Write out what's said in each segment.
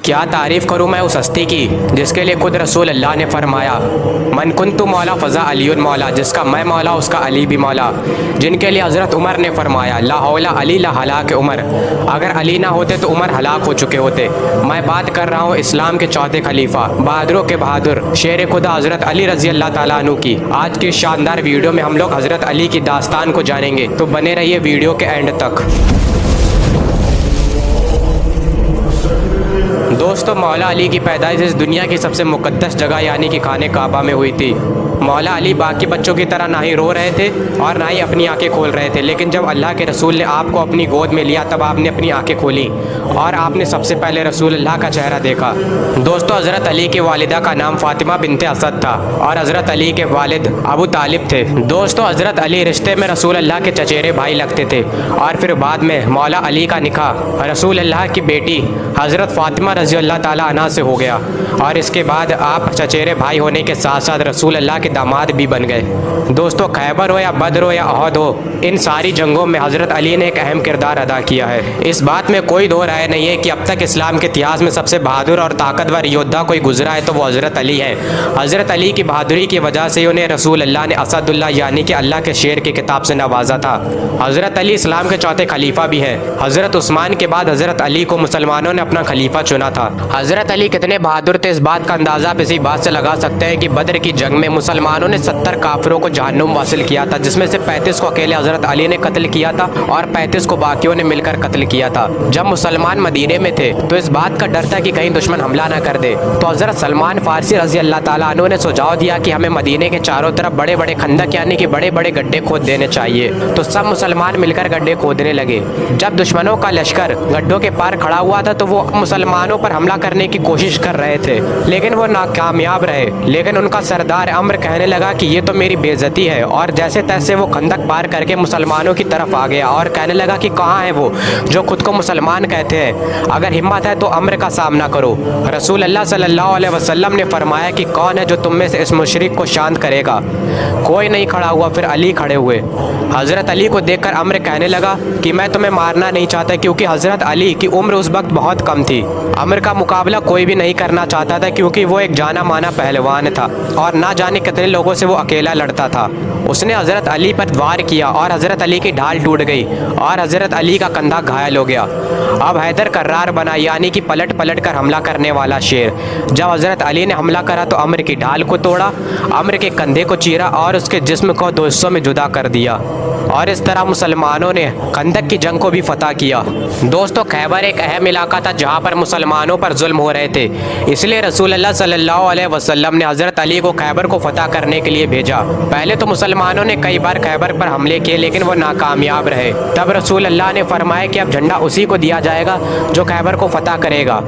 क्या तारीफ़ करूँ मैं उस हस्ती की जिसके लिए खुद रसूल अल्लाह ने फरमाया, मन कुन्तु मौला फ़ज़ा अलीयुन मौला, जिसका मैं मौला उसका अली भी मौला। जिनके लिए हज़रत उमर ने फरमाया, ला हौला अली ला हलाक उमर, अगर अली ना होते तो उमर हलाक हो चुके होते। मैं बात कर रहा हूँ इस्लाम के चौथे खलीफा, बहादुरों के बहादुर, शेर खुदा हज़रत अली रज़ी अल्लाह ताला अन्हु की। आज की शानदार वीडियो में हम लोग हज़रत अली की दास्तान को जानेंगे, तो बने रहिए वीडियो के एंड तक। दोस्तों, मौला अली की पैदाइश इस दुनिया की सबसे मुक़द्दस जगह यानी कि खाने काबा में हुई थी। मौला अली बाकी बच्चों की तरह ना ही रो रहे थे और ना ही अपनी आंखें खोल रहे थे, लेकिन जब अल्लाह के रसूल ने आपको अपनी गोद में लिया तब आपने अपनी आंखें खोली और आपने सबसे पहले रसूल अल्लाह का चेहरा देखा। दोस्तों, हज़रत अली की वालिदा का नाम फ़ातिमा बिन्ते असद था और हज़रत अली के वालिद अबू तालिब थे। दोस्तों, हज़रत अली रिश्ते में रसूल अल्लाह के चचेरे भाई लगते थे और फिर बाद में मौला अली का निकाह रसूल अल्लाह की बेटी हज़रत फ़ातिमा रज़ी अल्लाह ताला अन्हा से हो गया और इसके बाद आप चचेरे भाई होने के साथ साथ रसूल अल्लाह के दामाद भी बन गए। दोस्तों, खैबर हो या बद्र हो या अहद हो, इन सारी जंगों में हज़रत अली ने एक अहम किरदार अदा किया है। इस बात में कोई दो राय नहीं है कि अब तक इस्लाम के इतिहास में सबसे बहादुर और ताकतवर योद्धा कोई गुजरा है तो वो हज़रत अली है। हज़रत अली की बहादुरी की वजह से उन्हें रसूल अल्लाह ने असदुल्लाह यानी कि अल्लाह के शेर की किताब से नवाजा था। हज़रत अली इस्लाम के चौथे खलीफा भी है। हज़रत उस्मान के बाद हज़रत अली को मुसलमानों ने अपना खलीफा चुना था। हज़रत अली कितने बहादुर थे इस बात का अंदाज़ा आप इसी बात से लगा सकते हैं कि बद्र की जंग में मुसलमानों ने 70 काफिरों को जहन्नुम वासिल किया था, जिसमें से 35 को अकेले हज़रत अली ने कत्ल किया था और 35 को बाकियों ने मिलकर कत्ल किया था। जब मुसलमान मदीने में थे तो इस बात का डर था कि कहीं दुश्मन हमला ना कर दे, तो हज़रत सलमान फ़ारसी रज़ी अल्लाह ताला अन्हु ने सुझाव दिया कि हमें मदीने के चारों तरफ बड़े बड़े खंदक यानी कि बड़े बड़े गड्ढे खोद देने चाहिए। तो सब मुसलमान मिलकर गड्ढे खोदने लगे। जब दुश्मनों का लश्कर गड्ढों के पार खड़ा हुआ था तो वो मुसलमानों पर हमला करने की कोशिश कर रहे थे, लेकिन वो नाकामयाब रहे। लेकिन उनका सरदार अम्र कहने लगा कि ये तो मेरी बेइज्जती है, और जैसे तैसे वो खंदक पार करके मुसलमानों की तरफ आ गया और कहने लगा कि कहाँ है वो जो खुद को मुसलमान कहते हैं, अगर हिम्मत है तो अम्र का सामना करो। रसूल अल्लाह सल्लल्लाहु अलैहि वसल्लम ने फरमाया कि कौन है जो तुम में से इस मुशरिक को शांत करेगा। कोई नहीं खड़ा हुआ। फिर अली खड़े हुए। हज़रत अली को देखकर अम्र कहने लगा कि मैं तुम्हें मारना नहीं चाहता, क्योंकि हज़रत अली की उम्र उस वक्त बहुत कम थी। अम्र का मुकाबला कोई भी नहीं करना चाहता था, क्योंकि वो एक जाना माना पहलवान था और ना जाने कितने लोगों से वो अकेला लड़ता था। उसने हज़रत अली पर वार किया और हज़रत अली की ढाल टूट गई और हज़रत अली का कंधा घायल हो गया। अब हैदर कर्रार बना यानी कि पलट पलट कर हमला करने वाला शेर। जब हज़रत अली ने हमला करा तो अम्र की ढाल को तोड़ा, अम्र के कंधे को चीरा और उसके जिस्म को दो हिस्सों में जुदा कर दिया और इस तरह मुसलमानों ने खंदक की जंग को भी फतह किया। दोस्तों, खैबर एक अहम इलाका था जहाँ पर मुसलमानों पर जुल्म हो रहे थे, इसलिए रसूल अल्लाह सल्लल्लाहु अलैहि वसल्लम ने हज़रत अली को खैबर को फतह करने के लिए भेजा। पहले तो मुसलमानों ने कई बार खैबर पर हमले किए, लेकिन वो नाकामयाब रहे। तब रसूल अल्लाह ने फरमाया कि अब झंडा उसी को दिया जाएगा जो खैबर को फतह करेगा।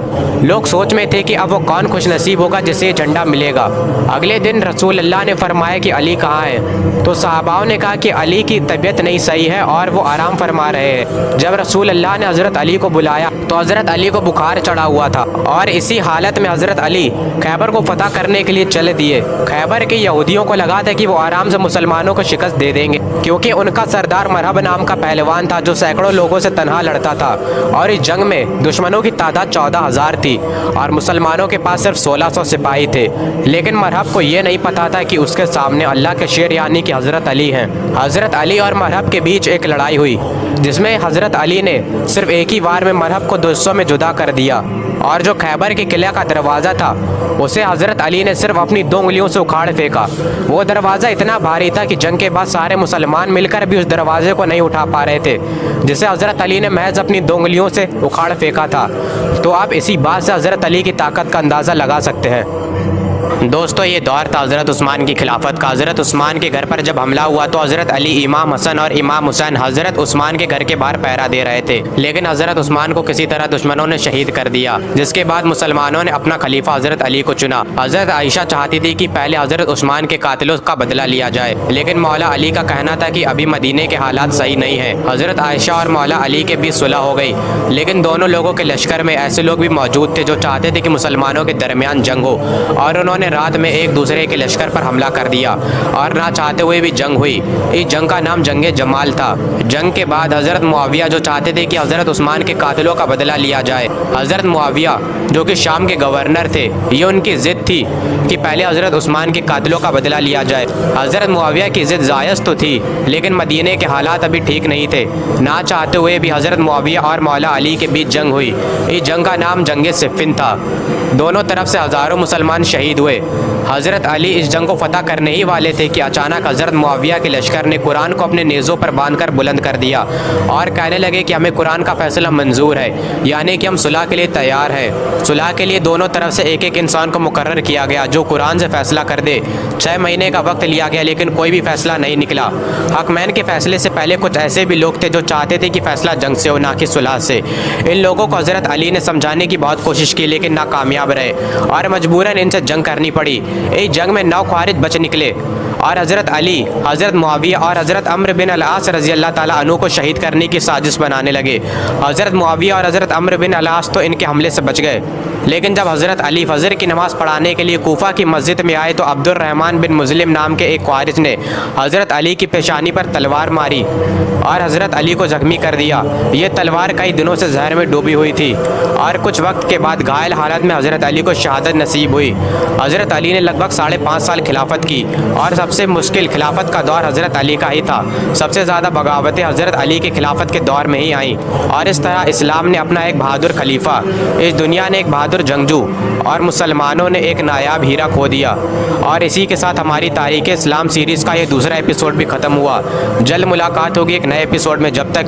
लोग सोच में थे कि अब वो कौन खुशनसीब होगा जिसे ये झंडा मिलेगा। अगले दिन रसूल अल्लाह ने फरमाया कि अली कहाँ है, तो सहाबाओं ने कहा कि अली की तबीयत नहीं सही है और वो आराम फरमा रहे हैं। जब रसूल अल्लाह ने हज़रत अली को बुलाया तो हज़रत अली को बुखार चढ़ा हुआ था और इसी हालत में हज़रत अली खैबर को फतह करने के लिए चले दिए। खैबर के यहूदियों को लगा था कि वो आराम से मुसलमानों को शिकस्त दे देंगे, क्योंकि उनका सरदार मरहब नाम का पहलवान था जो सैकड़ों लोगों से तनहा लड़ता था और इस जंग में दुश्मनों की तादाद 14,000 थी और मुसलमानों के पास सिर्फ 1600 सिपाही थे। लेकिन मरहब को ये नहीं पता था कि उसके सामने अल्लाह के शेर यानी कि हज़रत अली हैं। हज़रत अली और मरहब के बीच एक लड़ाई हुई जिसमें हज़रत अली ने सिर्फ एक ही वार में मरहब को 2 हिस्सों में जुदा कर दिया और जो खैबर के किले का दरवाज़ा था उसे हज़रत अली ने सिर्फ अपनी 2 उंगलियों से उखाड़ फेंका। वो दरवाज़ा इतना भारी था कि जंग के बाद सारे मुसलमान मिलकर भी उस दरवाजे को नहीं उठा पा रहे थे, जिसे हज़रत अली ने महज अपनी 2 उंगलियों से उखाड़ फेंका था। तो आप इसी बात से हज़रत अली की ताकत का अंदाज़ा लगा सकते हैं। दोस्तों, ये दौर था हज़रत उस्मान की खिलाफत का। हज़रत उस्मान के घर पर जब हमला हुआ तो हज़रत अली, इमाम हसन और इमाम हुसैन हज़रत उस्मान के घर के बाहर पहरा दे रहे थे, लेकिन हज़रत उस्मान को किसी तरह दुश्मनों ने शहीद कर दिया, जिसके बाद मुसलमानों ने अपना खलीफा हज़रत अली को चुना। हज़रत आयशा चाहती थी कि पहले हज़रत उस्मान के कातिलों का बदला लिया जाए, लेकिन मौला अली का कहना था कि अभी मदीने के हालात सही नहीं है। हज़रत आयशा और मौला अली के बीच सुलह हो गई, लेकिन दोनों लोगों के लश्कर में ऐसे लोग भी मौजूद थे जो चाहते थे कि मुसलमानों के दरमियान जंग हो, और उन्होंने रात में एक दूसरे के लश्कर पर हमला कर दिया और ना चाहते हुए भी जंग हुई। इस जंग का नाम जंगे जमाल था। जंग के बाद हज़रत मुआविया जो चाहते थे कि हज़रत उस्मान के कातिलों का बदला लिया जाए, हज़रत मुआविया जो कि शाम के गवर्नर थे, ये उनकी ज़िद थी कि पहले हज़रत उस्मान के कातिलों का बदला लिया जाए। हज़रत मुआविया की ज़िद जायज़ तो थी, लेकिन मदीने के हालात अभी ठीक नहीं थे। ना चाहते हुए भी हज़रत मुआविया और मौला अली के बीच जंग हुई। इस जंग का नाम जंगे सिफ़िन था। दोनों तरफ से हज़ारों मुसलमान शहीद हुए। हज़रत अली इस जंग को फतह करने ही वाले थे कि अचानक हज़रत मुआविया के लश्कर ने कुरान को अपने नेज़ों पर बांधकर बुलंद कर दिया और कहने लगे कि हमें कुरान का फ़ैसला मंजूर है, यानी कि हम सुलह के लिए तैयार हैं। सुलह के लिए दोनों तरफ से एक एक इंसान को मुकर्रर किया गया जो कुरान से फ़ैसला कर दे। 6 महीने का वक्त लिया गया, लेकिन कोई भी फ़ैसला नहीं निकला। हकमैन के फ़ैसले से पहले कुछ ऐसे भी लोग थे जो चाहते थे कि फ़ैसला जंग से हो, ना कि सुलह से। इन लोगों को हज़रत अली ने समझाने की बहुत कोशिश की, लेकिन नाकामयाब रहे और मजबूरन इनसे जंग करनी पड़ी। इस जंग में 9 ख्वारिज बच निकले और हज़रत अली, हज़रत मुआविया और हज़रत अम्र बिन अल-आस रज़ी अल्लाह ताला अन्हु को शहीद करने की साजिश बनाने लगे। हज़रत मुआविया और हज़रत अम्र बिन अल-आस तो इनके हमले से बच गए, लेकिन जब हज़रत अली फ़जर की नमाज़ पढ़ाने के लिए कूफा की मस्जिद में आए तो अब्दुर्रहमान बिन मुज़लिम नाम के एक ख्वारिज ने हज़रत अली की पेशानी पर तलवार मारी और हज़रत अली को ज़ख्मी कर दिया। ये तलवार कई दिनों से जहर में डूबी हुई थी और कुछ वक्त के बाद घायल हालत में हज़रत अली को शहादत नसीब हुई। हज़रत अली ने लगभग 5.5 साल खिलाफत की और सबसे मुश्किल खिलाफत का दौर हज़रत अली का ही था। सबसे ज़्यादा बगावतें हज़रत अली के खिलाफत के दौर में ही आईं और इस तरह इस्लाम ने अपना एक बहादुर खलीफा, इस दुनिया ने एक बहादुर जंगजू और मुसलमानों ने एक नायाब हीरा खो दिया। और इसी के साथ हमारी तारीख़ इस्लाम सीरीज़ का ये दूसरा एपिसोड भी ख़त्म हुआ। जल्द मुलाकात होगी एक नए एपिसोड में। जब तक